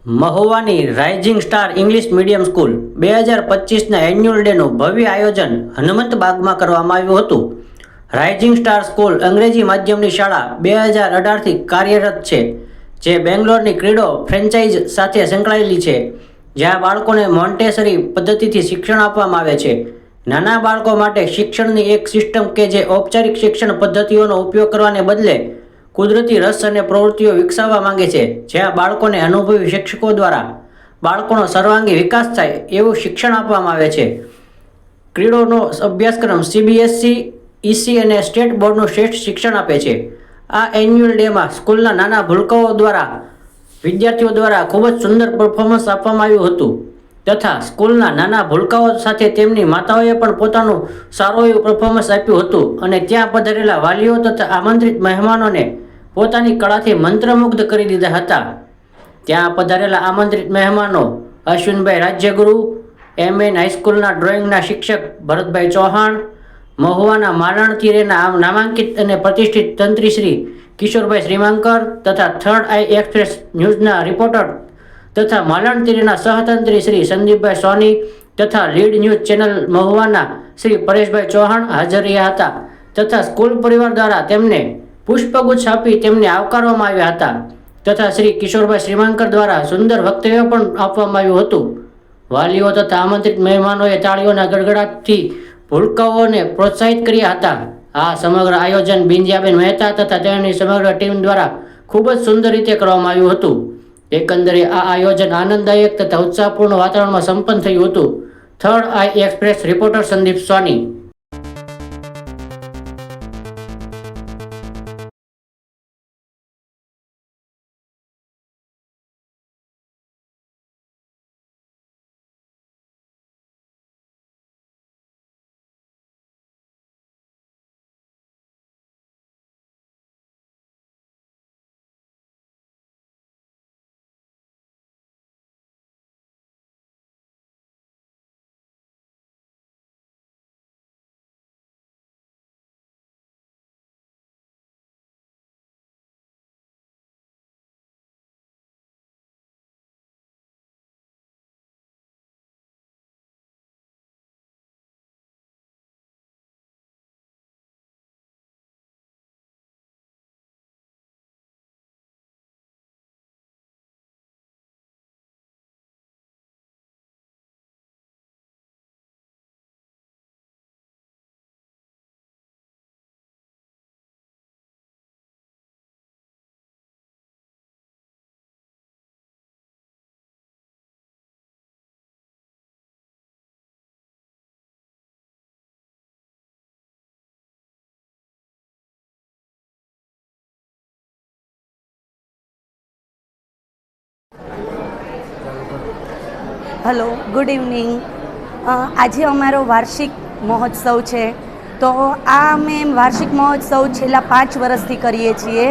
મહુવાની Rising Star English medium school 2025ના annual ડેનું ભવ્ય આયોજન હનુમંત બાગમાં કરવામાં આવ્યું હતું. રાઇઝિંગ સ્ટાર સ્કૂલ અંગ્રેજી માધ્યમની શાળા 2018થી કાર્યરત છે, જે બેંગ્લોરની ક્રીડો ફ્રેન્ચાઇઝ સાથે સંકળાયેલી છે, જ્યાં બાળકોને મોન્ટેસરી પદ્ધતિથી શિક્ષણ આપવામાં આવે છે. નાના બાળકો માટે શિક્ષણની એક સિસ્ટમ કે જે ઔપચારિક શિક્ષણ પદ્ધતિઓનો ઉપયોગ કરવાને બદલે કુદરતી રસ અને પ્રવૃત્તિઓ વિકસાવવા માંગે છે, જ્યાં બાળકોને અનુભવી શિક્ષકો દ્વારા બાળકોનો સર્વાંગી વિકાસ થાય એવું શિક્ષણ આપવામાં આવે છે. ક્રીડોનો અભ્યાસક્રમ CBSE, EC અને સ્ટેટ બોર્ડનું શ્રેષ્ઠ શિક્ષણ આપે છે. આ એન્યુઅલ ડેમાં સ્કૂલના નાના ભૂલકાઓ દ્વારા વિદ્યાર્થીઓ દ્વારા ખૂબ જ સુંદર પરફોર્મન્સ આપવામાં આવ્યું હતું, તથા સ્કૂલના નાના ભૂલકાઓ સાથે તેમની માતાઓએ પણ પોતાનું સારું એવું પરફોર્મન્સ આપ્યું હતું અને ત્યાં પધારેલા વાલીઓ તથા આમંત્રિત મહેમાનોને પોતાની કળાથી મંત્રમુગ્ધ કરી દીધા હતા. ત્યાં પધારેલા આમંત્રિત મહેમાનો અશ્વિનભાઈ રાજ્યગુરુ, MN હાઈસ્કૂલના ડ્રોઈંગના શિક્ષક ભરતભાઈ ચૌહાણ, મહુવાના માલણ તીરેના નામાંકિત અને પ્રતિષ્ઠિત તંત્રી શ્રી કિશોરભાઈ શ્રીમાંકર તથા થર્ડ આઈ એક્સપ્રેસ ન્યૂઝના રિપોર્ટર તથા માલણ તીરેના સહતંત્રી શ્રી સંદીપભાઈ સોની તથા લીડ ન્યૂઝ ચેનલ મહુવાના શ્રી પરેશભાઈ ચૌહાણ હાજર રહ્યા હતા, તથા સ્કૂલ પરિવાર દ્વારા તેમને પુષ્પગુચ્છ આપી તેમને આવકારવામાં આવ્યા હતા, તથા શ્રી કિશોરભાઈ શ્રીમાંકર દ્વારા સુંદર વક્તવ્ય પણ આપવામાં આવ્યું હતું. વાલીઓ તથા આમંત્રિત મહેમાનોએ તાળીઓના ગડગડાટથી ભૂલકાઓને પ્રોત્સાહિત કર્યા હતા. આ સમગ્ર આયોજન બિંદિયાબેન મહેતા તથા તેની સમગ્ર ટીમ દ્વારા ખૂબ જ સુંદર રીતે કરવામાં આવ્યું હતું. એકંદરે આ આયોજન આનંદદાયક તથા ઉત્સાહપૂર્ણ વાતાવરણમાં સંપન્ન થયું હતું. Third Eye Express reporter Sandeep Soni. Hello, good evening. આજે અમારો વાર્ષિક મહોત્સવ છે, તો આ અમે વાર્ષિક મહોત્સવ છેલ્લા 5 વર્ષથી કરીએ છીએ.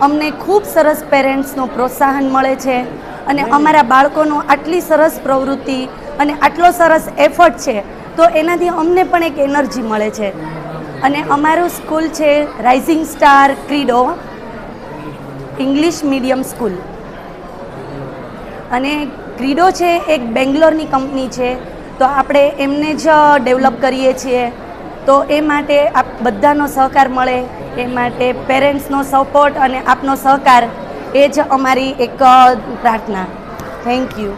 અમને ખૂબ સરસ પેરેન્ટ્સનું પ્રોત્સાહન મળે છે અને અમારા બાળકોનો આટલી સરસ પ્રવૃત્તિ અને આટલો સરસ એફર્ટ છે, તો એનાથી અમને પણ એક એનર્જી મળે છે. અને અમારું સ્કૂલ છે Rising Star Credo English medium school, અને ક્રીડો છે એક બેંગ્લોરની કંપની છે, તો આપણે એમને જ ડેવલપ કરીએ છીએ. તો એ માટે આપ બધાનો સહકાર મળે એ માટે પેરેન્ટ્સનો સપોર્ટ અને આપનો સહકાર એ જ અમારી એક પ્રાર્થના. Thank you.